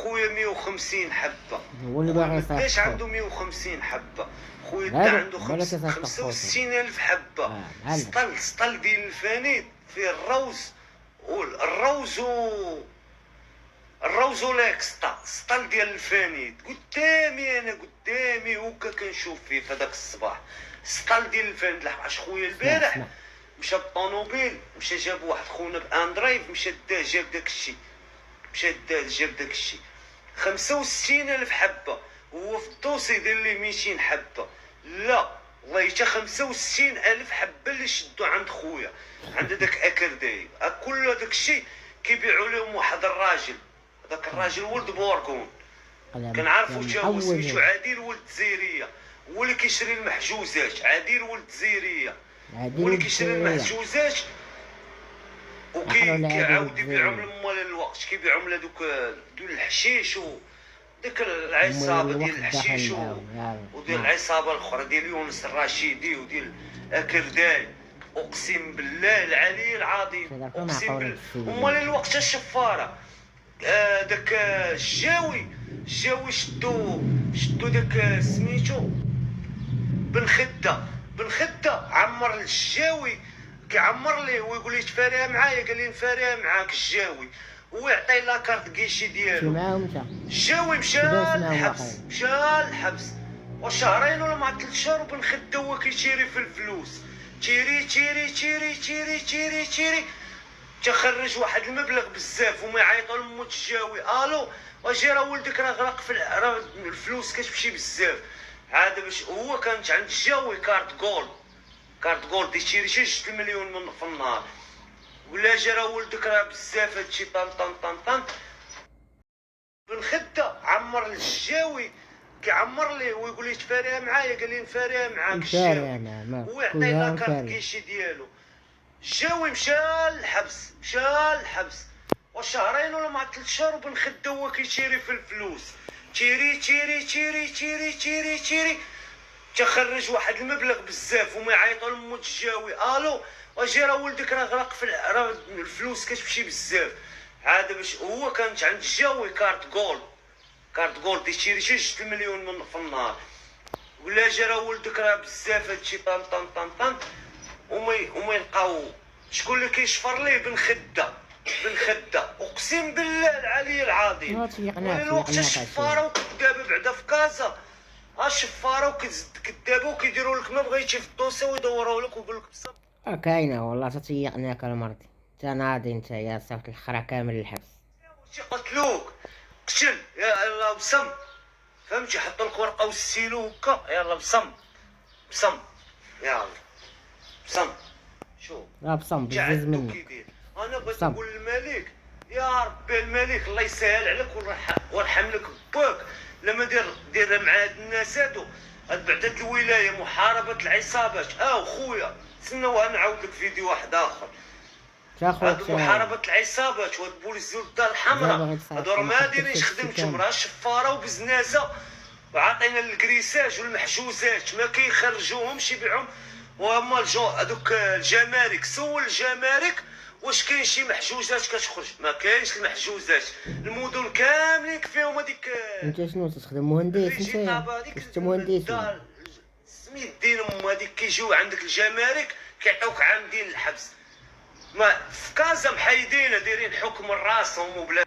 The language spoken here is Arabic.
خويا 150 حبه. هو اللي باغي ماداش يصيفطو. عنده 150 حبه. خويا دا هذا عنده بالك يصيفط خوتو. 65,000 حبه. معلم. سطل ديال الفانيد فيه الروز والروز الروز ولاكسطا. سطل ديال الفانيد قدامي، انا قدامي وكا كنشوف فيه في هذاك الصباح. سطل ديال الفانيد لحقاش خويا البارح مشى بالطونوبيل، مشى جاب واحد خونا باندرايف، مشى داه جاب داكشي، مشى داه جاب داكشي 65,000 حبه. هو في الدوسي ديال لي 200 حبه. لا والله حتى 65,000 حبه اللي شدوا عند خويا عند داك اكرداي. كل داك الشيء كيبيعوا لهم واحد الراجل، داك الراجل ولد بورغون كنعرفو تا هو سميتو عادل ولد زيريه، هو اللي كيشري المحجوزات. عادل ولد زيريه هو اللي كيشري المحجوزات وكيعاود يبيعهم لموال الوقت، كيبيعهم لهذوك ديال الحشيش وديك العصابه ديال الحشيش وديال العصابه الاخرى ديال يونس الرشيدي وديال اكرداي. اقسم بالله العلي العظيم، اقسم بالله. امال الوقت الشفاره داك الجاوي شدو داك سميتو بن خده عمر الجاوي، كيعمر ليه ويقول لي تفاريها معايا، قال لي نفاريها معاك الجاوي، هو يعطيه لاكارت كيشي ديالو. الجاوي مشى للحبس وشهرين ولا مع 3 شهور، وبن خده هو كيتيري في الفلوس. تيري تيري تيري تيري تيري تيري تخرج واحد المبلغ بزاف، وما يعيطوا لمو الجاوي الو واجي راه ولدك راه غرق في راه الفلوس كتمشي بزاف. عاد باش هو كانت عند الجاوي كارت جولد يشري شي 6 مليون من في النهار، ولا جا راه ولدك راه بزاف هادشي طن طن طن طن. بن خده عمر للجاوي، كيعمر ليه ويقول لي تفاريها معايا، قال لي نفاريها معاك الجاوي، هو يعطيه لاكارت كيشي ديالو. الجاوي مشى للحبس وشهرين ولا مع 3 شهور، وبن خده هو كيتيري في الفلوس. تيري تيري تيري تيري تيري تيري تخرج واحد المبلغ بزاف، وما يعيطوا لمو الجاوي الو واجي راه ولدك راه غرق في راه الفلوس كتمشي بزاف. عاد باش هو كانت عند الجاوي كارت جولد يشري شي 6 مليون من في النهار، ولا جا راه ولدك راه بزاف هادشي طن طن طن طن. وما يلقاو شكون اللي كيشفر ليه؟ بن خده اقسم بالله العلي العظيم. الوقت الشفاره وكدابه بعدا في كازا، الشفاره وكدابه وكيديروا لك ما بغيتي في الدوسي ويدوروا لك ويقول لك بصح كاينه والله تتيقناك المرضي. تا ناضي انت يا صافي الخرا كامل للحبس. شي قتلوك قتل يلا بصم، فهمتي؟ حطوا لك ورقه والسيلو هكا يلا بصم يلا بصم. شوف بصم بزز منك. انا بغيت نقول للملك يا ربي الملك الله يسهل عليك ويرحم لك باك لما دير مع هاد الناس هادو بعد هاد الولايه محاربه العصابات. خويا تسناو نعاود لك فيديو واحد اخر. هاد محاربه العصابات وهاد بوليس الدار الحمراء هادو راه ما دايرينش خدمتهم، راه شفاره وبزنازه وعاطينا الكريساج والمحجوزات ما كيخرجوهمش يبيعهم. وهما هذوك الجمارك، سول الجمارك واش كاين شي محجوزات كتخرج؟ ما كاينش المحجوزات، المدن كاملين فيهم هذيك. انت شنو تخدم مهندس؟ انت مهندس سميت دين هذيك كيجيو عندك الجمارك كيعطيوك عام ديال الحبس. ما في كازا محايدين دايرين حكم راسهم وبلا